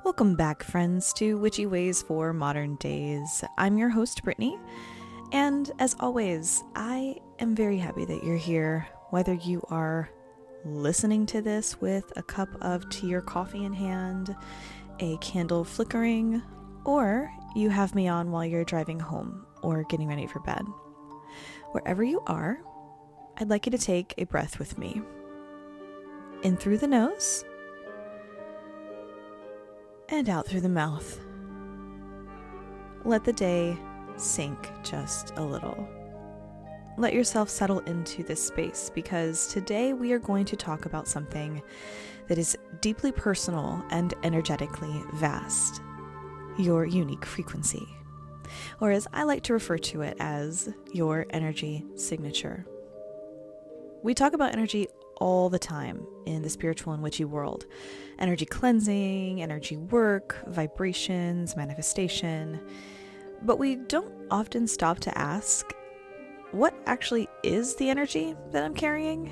Welcome back, friends, to Witchy Ways for Modern Days. I'm your host, Brittany, and as always, I am very happy that you're here, whether you are listening to this with a cup of tea or coffee in hand, a candle flickering, or you have me on while you're driving home or getting ready for bed. Wherever you are, I'd like you to take a breath with me. In through the nose, and out through the mouth. Let the day sink just a little. Let yourself settle into this space, because today we are going to talk about something that is deeply personal and energetically vast: your unique frequency, or as I like to refer to it as your energy signature. We talk about energy all the time in the spiritual and witchy world. Energy cleansing, energy work, vibrations, manifestation. But we don't often stop to ask, what actually is the energy that I'm carrying?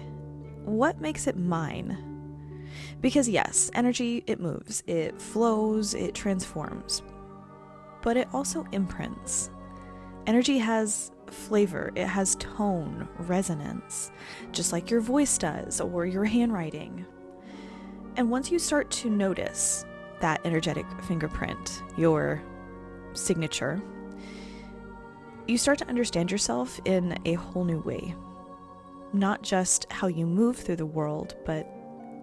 What makes it mine? Because yes, energy, it moves, it flows, it transforms. But it also imprints. Energy has flavor, it has tone, resonance, just like your voice does or your handwriting. And once you start to notice that energetic fingerprint, your signature, you start to understand yourself in a whole new way. Not just how you move through the world, but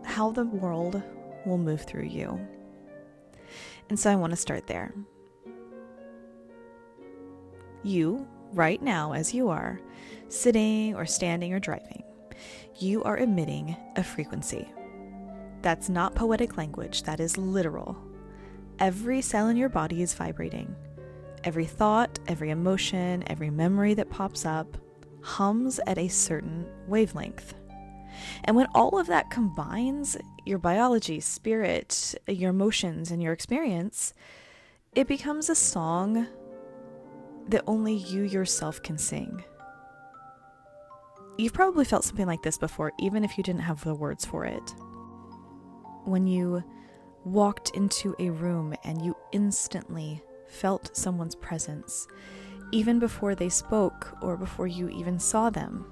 how the world will move through you. And so I want to start there. You, right now, as you are, sitting or standing or driving, you are emitting a frequency. That's not poetic language, that is literal. Every cell in your body is vibrating. Every thought, every emotion, every memory that pops up hums at a certain wavelength. And when all of that combines, your biology, spirit, your emotions, and your experience, it becomes a song that only you yourself can sing. You've probably felt something like this before, even if you didn't have the words for it. When you walked into a room and you instantly felt someone's presence, even before they spoke or before you even saw them,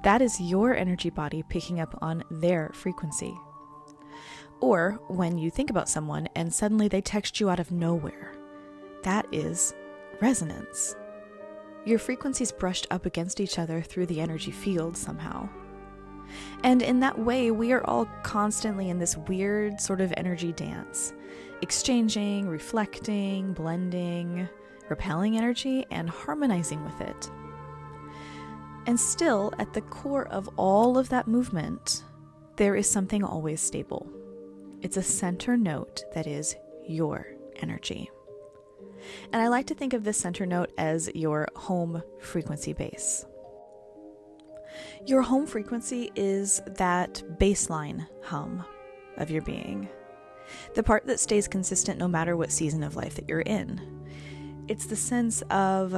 that is your energy body picking up on their frequency. Or when you think about someone and suddenly they text you out of nowhere, that is resonance. Your frequencies brushed up against each other through the energy field somehow. And in that way, we are all constantly in this weird sort of energy dance, exchanging, reflecting, blending, repelling energy, and harmonizing with it. And still, at the core of all of that movement, there is something always stable. It's a center note that is your energy. And I like to think of this center note as your home frequency base. Your home frequency is that baseline hum of your being, the part that stays consistent no matter what season of life that you're in. It's the sense of,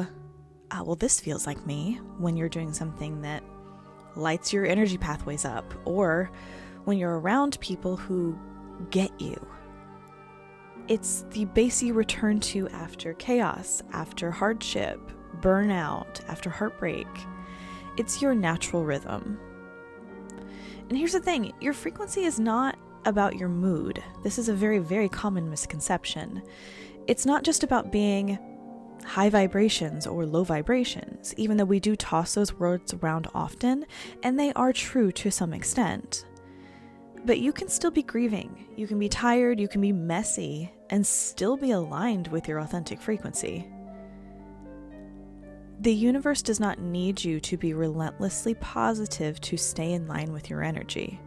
well, this feels like me, when you're doing something that lights your energy pathways up, or when you're around people who get you. It's the base you return to after chaos, after hardship, burnout, after heartbreak. It's your natural rhythm. And here's the thing, your frequency is not about your mood. This is a very, very common misconception. It's not just about being high vibrations or low vibrations, even though we do toss those words around often, and they are true to some extent. But you can still be grieving, you can be tired, you can be messy, and still be aligned with your authentic frequency. The universe does not need you to be relentlessly positive to stay in line with your energy.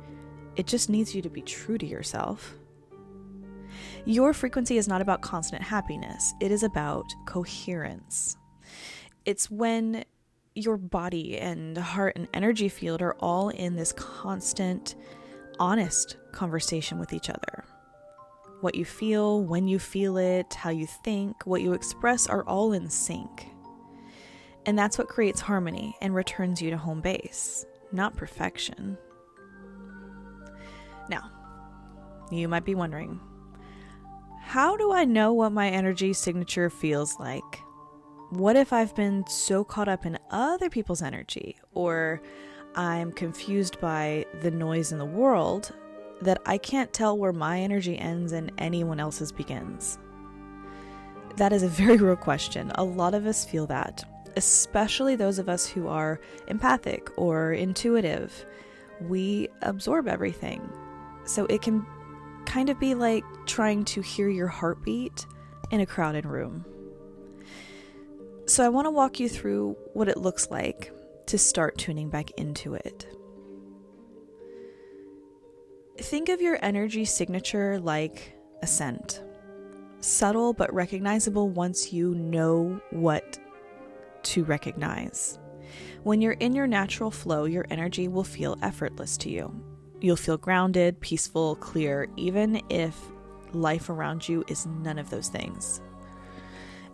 It just needs you to be true to yourself. Your frequency is not about constant happiness, it is about coherence. It's when your body and heart and energy field are all in this constant, honest conversation with each other. What you feel, when you feel it, how you think, what you express are all in sync. And that's what creates harmony and returns you to home base, not perfection. Now, you might be wondering, how do I know what my energy signature feels like? What if I've been so caught up in other people's energy, or I'm confused by the noise in the world that I can't tell where my energy ends and anyone else's begins? That is a very real question. A lot of us feel that, especially those of us who are empathic or intuitive. We absorb everything. So it can kind of be like trying to hear your heartbeat in a crowded room. So I want to walk you through what it looks like to start tuning back into it. Think of your energy signature like a scent. Subtle but recognizable once you know what to recognize. When you're in your natural flow, your energy will feel effortless to you. You'll feel grounded, peaceful, clear, even if life around you is none of those things.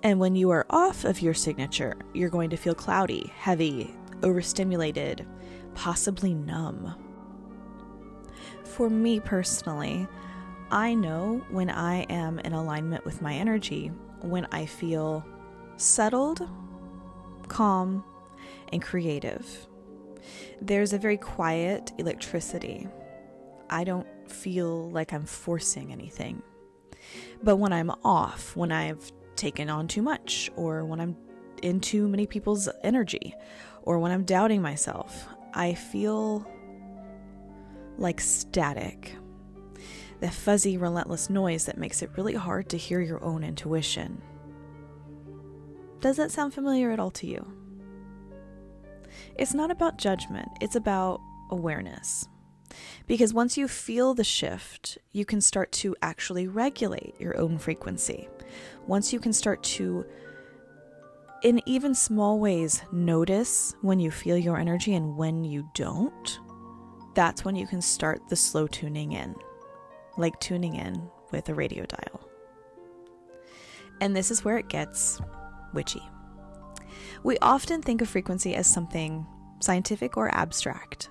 And when you are off of your signature, you're going to feel cloudy, heavy, overstimulated, possibly numb. For me personally, I know when I am in alignment with my energy, when I feel settled, calm, and creative. There's a very quiet electricity. I don't feel like I'm forcing anything. But when I'm off, when I've taken on too much, or when I'm in too many people's energy, or when I'm doubting myself, I feel like static. The fuzzy, relentless noise that makes it really hard to hear your own intuition. Does that sound familiar at all to you? It's not about judgment, it's about awareness. Because once you feel the shift, you can start to actually regulate your own frequency. Once you can start to, in even small ways, notice when you feel your energy and when you don't, that's when you can start the slow tuning in, like tuning in with a radio dial. And this is where it gets witchy. We often think of frequency as something scientific or abstract,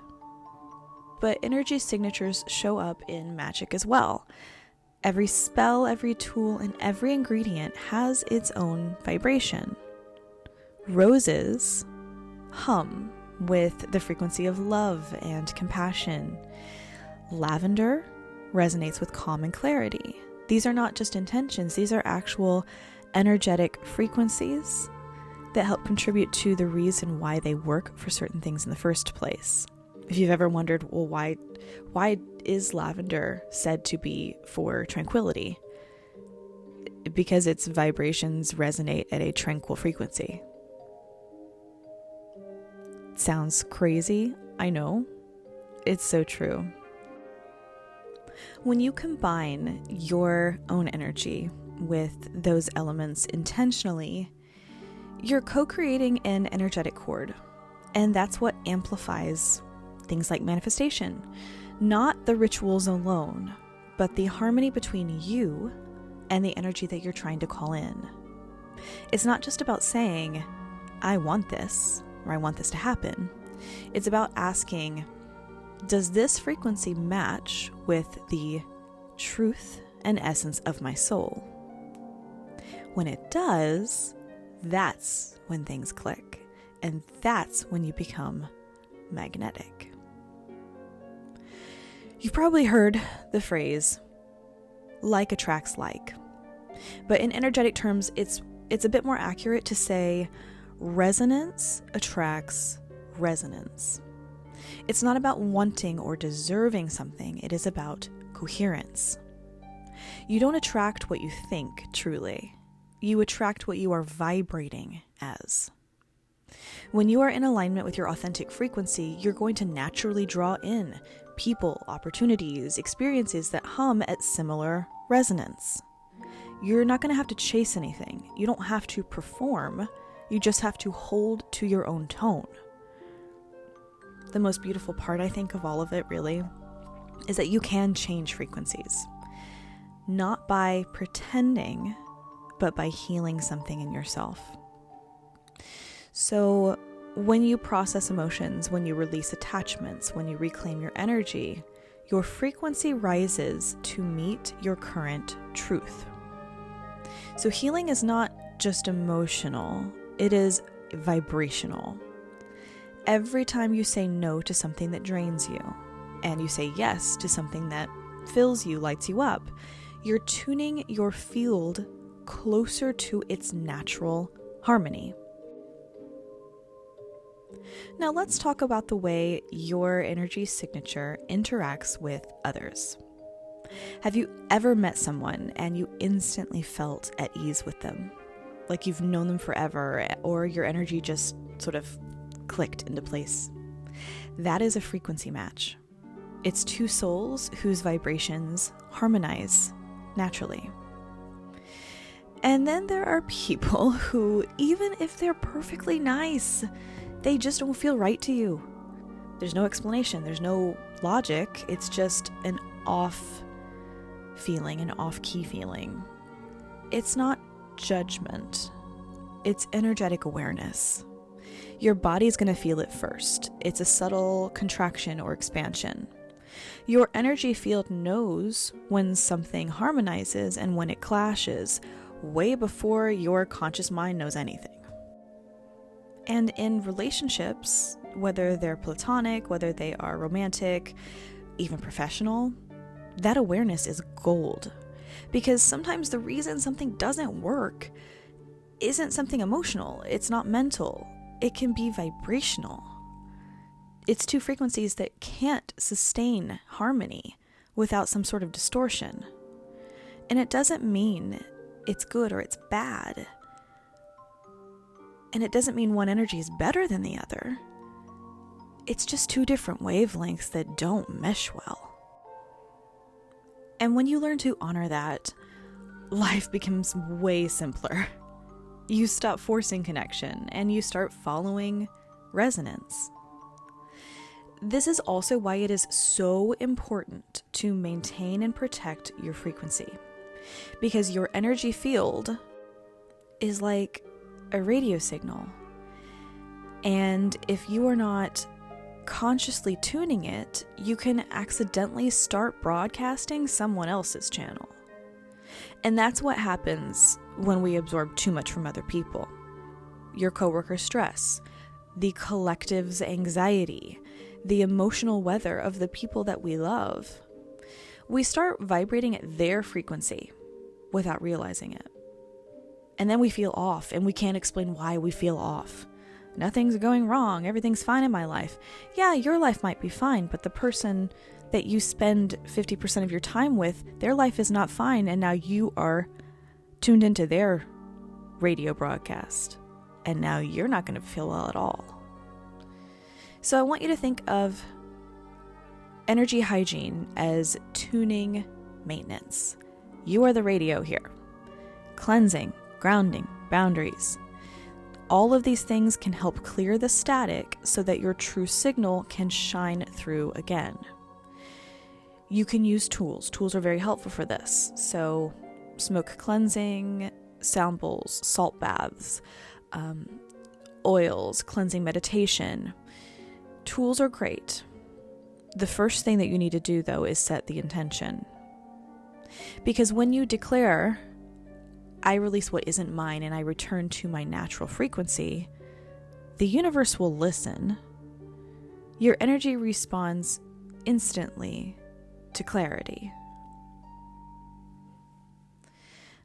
but energy signatures show up in magic as well. Every spell, every tool, and every ingredient has its own vibration. Roses hum with the frequency of love and compassion. Lavender resonates with calm and clarity. These are not just intentions, these are actual energetic frequencies that help contribute to the reason why they work for certain things in the first place. If you've ever wondered, well, why is lavender said to be for tranquility? Because its vibrations resonate at a tranquil frequency. Sounds crazy, I know. It's so true. When you combine your own energy with those elements intentionally, you're co-creating an energetic chord, and that's what amplifies things like manifestation. Not the rituals alone, but the harmony between you and the energy that you're trying to call in. It's not just about saying, I want this, or I want this to happen. It's about asking, does this frequency match with the truth and essence of my soul? When it does, that's when things click, and that's when you become magnetic. You've probably heard the phrase, like attracts like, but in energetic terms, it's a bit more accurate to say resonance attracts resonance. It's not about wanting or deserving something, it is about coherence. You don't attract what you think, truly. You attract what you are vibrating as. When you are in alignment with your authentic frequency, you're going to naturally draw in people, opportunities, experiences that hum at similar resonance. You're not going to have to chase anything. You don't have to perform. You just have to hold to your own tone. The most beautiful part, I think, of all of it really is that you can change frequencies. Not by pretending, but by healing something in yourself. So when you process emotions, when you release attachments, when you reclaim your energy, your frequency rises to meet your current truth. So healing is not just emotional, it is vibrational. Every time you say no to something that drains you, and you say yes to something that fills you, lights you up, you're tuning your field closer to its natural harmony. Now let's talk about the way your energy signature interacts with others. Have you ever met someone and you instantly felt at ease with them? Like you've known them forever, or your energy just sort of clicked into place? That is a frequency match. It's two souls whose vibrations harmonize naturally. And then there are people who, even if they're perfectly nice, they just don't feel right to you. There's no explanation, there's no logic, it's just an off feeling, an off-key feeling. It's not judgment, it's energetic awareness. Your body's going to feel it first. It's a subtle contraction or expansion. Your energy field knows when something harmonizes and when it clashes, way before your conscious mind knows anything. And in relationships, whether they're platonic, whether they are romantic, even professional, that awareness is gold. Because sometimes the reason something doesn't work isn't something emotional, it's not mental, it can be vibrational. It's two frequencies that can't sustain harmony without some sort of distortion. And it doesn't mean it's good or it's bad. And it doesn't mean one energy is better than the other. It's just two different wavelengths that don't mesh well. And when you learn to honor that, life becomes way simpler. You stop forcing connection and you start following resonance. This is also why it is so important to maintain and protect your frequency. Because your energy field is like a radio signal. And if you are not consciously tuning it, you can accidentally start broadcasting someone else's channel. And that's what happens when we absorb too much from other people. Your coworker's stress, the collective's anxiety, the emotional weather of the people that we love. We start vibrating at their frequency without realizing it. And then we feel off, and we can't explain why we feel off. Nothing's going wrong, everything's fine in my life. Yeah, your life might be fine, but the person that you spend 50% of your time with, their life is not fine, and now you are tuned into their radio broadcast. And now you're not going to feel well at all. So I want you to think of energy hygiene as tuning maintenance. You are the radio here. Cleansing, grounding, boundaries. All of these things can help clear the static so that your true signal can shine through again. You can use tools. Tools are very helpful for this. So smoke cleansing, sound bowls, salt baths, oils, cleansing meditation. Tools are great. The first thing that you need to do, though, is set the intention. Because when you declare, I release what isn't mine and I return to my natural frequency, the universe will listen. Your energy responds instantly to clarity.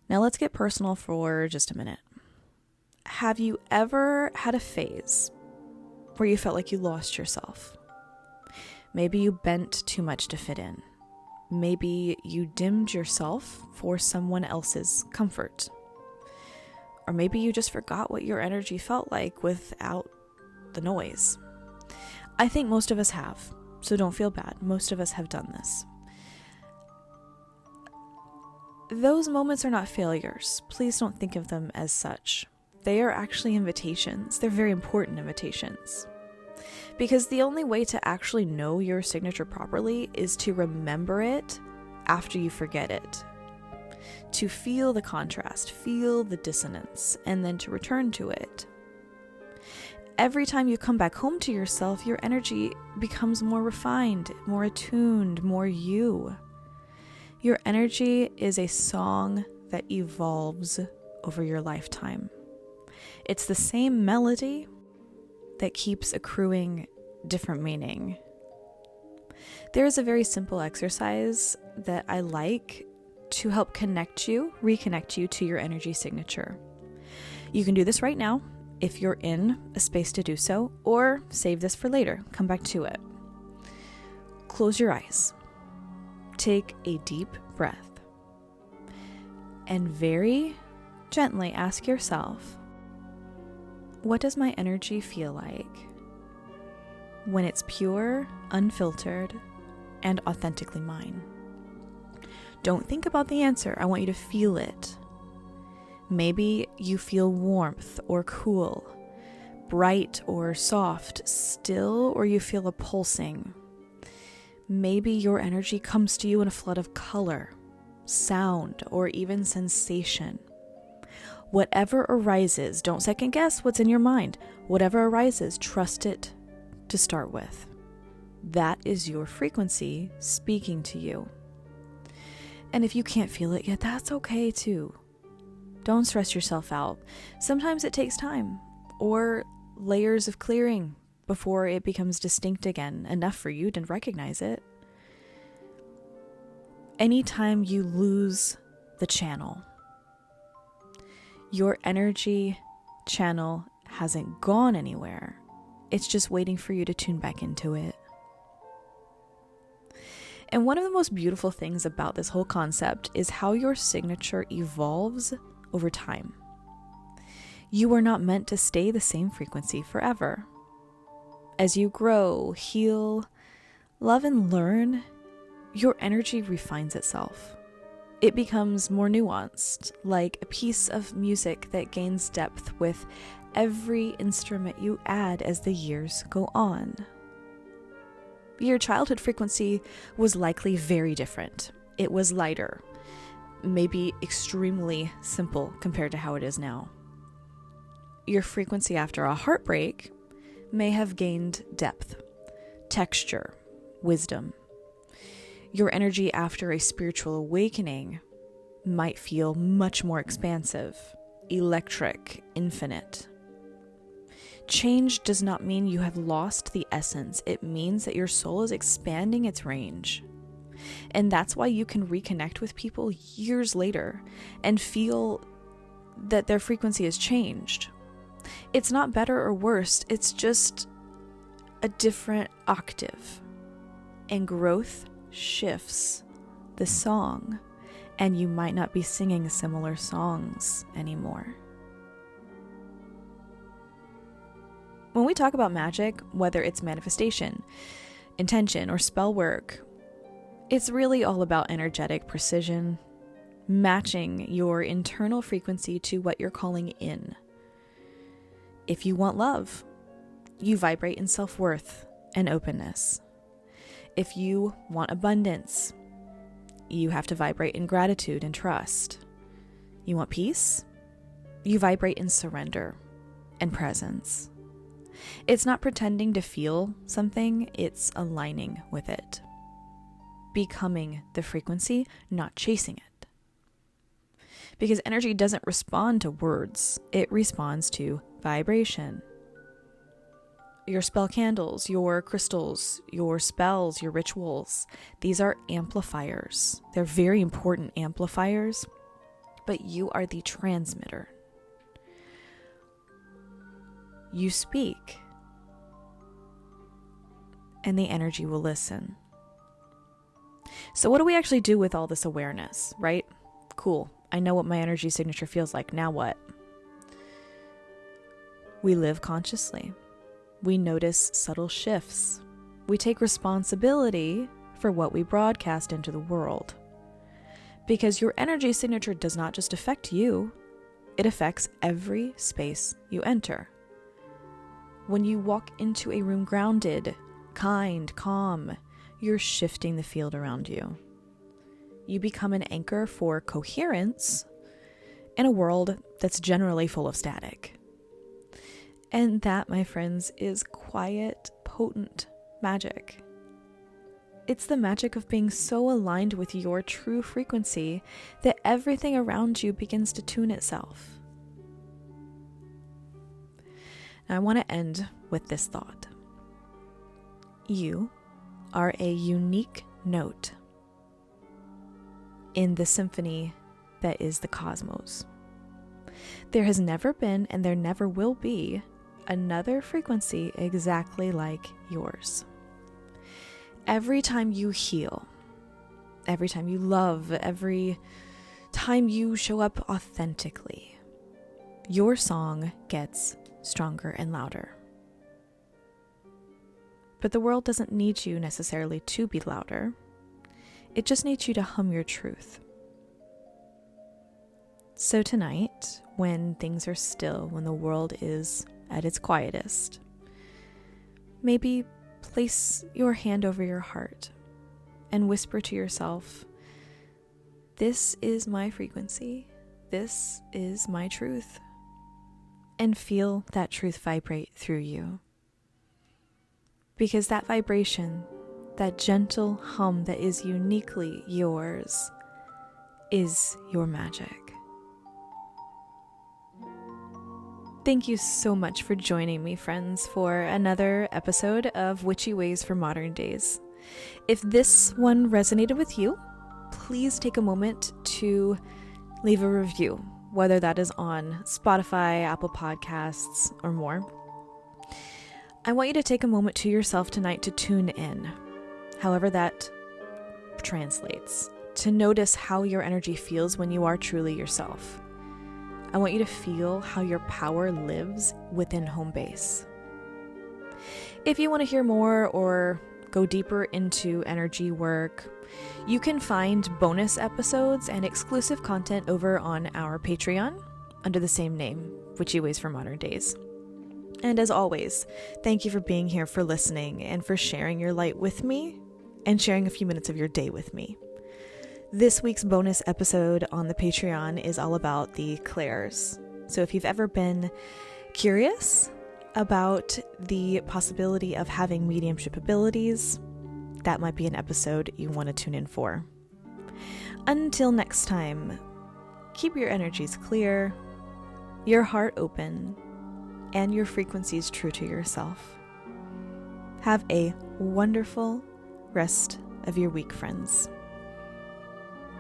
Now let's get personal for just a minute. Have you ever had a phase where you felt like you lost yourself? Maybe you bent too much to fit in. Maybe you dimmed yourself for someone else's comfort. Or maybe you just forgot what your energy felt like without the noise. I think most of us have, so don't feel bad. Most of us have done this. Those moments are not failures. Please don't think of them as such. They are actually invitations. They're very important invitations. Because the only way to actually know your signature properly is to remember it after you forget it. To feel the contrast, feel the dissonance, and then to return to it. Every time you come back home to yourself, your energy becomes more refined, more attuned, more you. Your energy is a song that evolves over your lifetime. It's the same melody that keeps accruing different meaning. There is a very simple exercise that I like to help reconnect you to your energy signature. You can do this right now if you're in a space to do so, or save this for later. Come back to it. Close your eyes. Take a deep breath. And very gently ask yourself, what does my energy feel like when it's pure, unfiltered, and authentically mine? Don't think about the answer. I want you to feel it. Maybe you feel warmth or cool, bright or soft, still, or you feel a pulsing. Maybe your energy comes to you in a flood of color, sound, or even sensation. Whatever arises, don't second guess what's in your mind. Whatever arises, trust it to start with. That is your frequency speaking to you. And if you can't feel it yet, that's okay too. Don't stress yourself out. Sometimes it takes time or layers of clearing before it becomes distinct again, enough for you to recognize it. Anytime you lose the channel, your energy channel hasn't gone anywhere. It's just waiting for you to tune back into it. And one of the most beautiful things about this whole concept is how your signature evolves over time. You are not meant to stay the same frequency forever. As you grow, heal, love, and learn, your energy refines itself. It becomes more nuanced, like a piece of music that gains depth with every instrument you add as the years go on. Your childhood frequency was likely very different. It was lighter, maybe extremely simple compared to how it is now. Your frequency after a heartbreak may have gained depth, texture, wisdom. Your energy after a spiritual awakening might feel much more expansive, electric, infinite. Change does not mean you have lost the essence. It means that your soul is expanding its range. And that's why you can reconnect with people years later and feel that their frequency has changed. It's not better or worse. It's just a different octave. And growth shifts the song, and you might not be singing similar songs anymore. When we talk about magic, whether it's manifestation, intention, or spell work, it's really all about energetic precision, matching your internal frequency to what you're calling in. If you want love, you vibrate in self-worth and openness. If you want abundance, you have to vibrate in gratitude and trust. You want peace, you vibrate in surrender and presence. It's not pretending to feel something, it's aligning with it. Becoming the frequency, not chasing it. Because energy doesn't respond to words, it responds to vibration. Your spell candles, your crystals, your spells, your rituals, these are amplifiers. They're very important amplifiers, but you are the transmitter. You speak, and the energy will listen. So what do we actually do with all this awareness, right? Cool. I know what my energy signature feels like. Now what? We live consciously. We notice subtle shifts. We take responsibility for what we broadcast into the world. Because your energy signature does not just affect you, it affects every space you enter. When you walk into a room grounded, kind, calm, you're shifting the field around you. You become an anchor for coherence in a world that's generally full of static. And that, my friends, is quiet, potent magic. It's the magic of being so aligned with your true frequency that everything around you begins to tune itself. Now, I want to end with this thought. You are a unique note in the symphony that is the cosmos. There has never been, and there never will be, another frequency exactly like yours. Every time you heal, every time you love, every time you show up authentically, your song gets stronger and louder. But the world doesn't need you necessarily to be louder. It just needs you to hum your truth. So tonight, when things are still, when the world is at its quietest, maybe place your hand over your heart and whisper to yourself, "This is my frequency. This is my truth." And feel that truth vibrate through you. Because that vibration, that gentle hum that is uniquely yours, is your magic. Thank you so much for joining me, friends, for another episode of Witchy Ways for Modern Days. If this one resonated with you, please take a moment to leave a review, whether that is on Spotify, Apple Podcasts, or more. I want you to take a moment to yourself tonight to tune in, however that translates, to notice how your energy feels when you are truly yourself. I want you to feel how your power lives within home base. If you want to hear more or go deeper into energy work, you can find bonus episodes and exclusive content over on our Patreon under the same name, Witchy Ways for Modern Days. And as always, thank you for being here, for listening, and for sharing your light with me and sharing a few minutes of your day with me. This week's bonus episode on the Patreon is all about the clairs. So if you've ever been curious about the possibility of having mediumship abilities, that might be an episode you want to tune in for. Until next time, keep your energies clear, your heart open, and your frequencies true to yourself. Have a wonderful rest of your week, friends.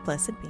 Blessed be.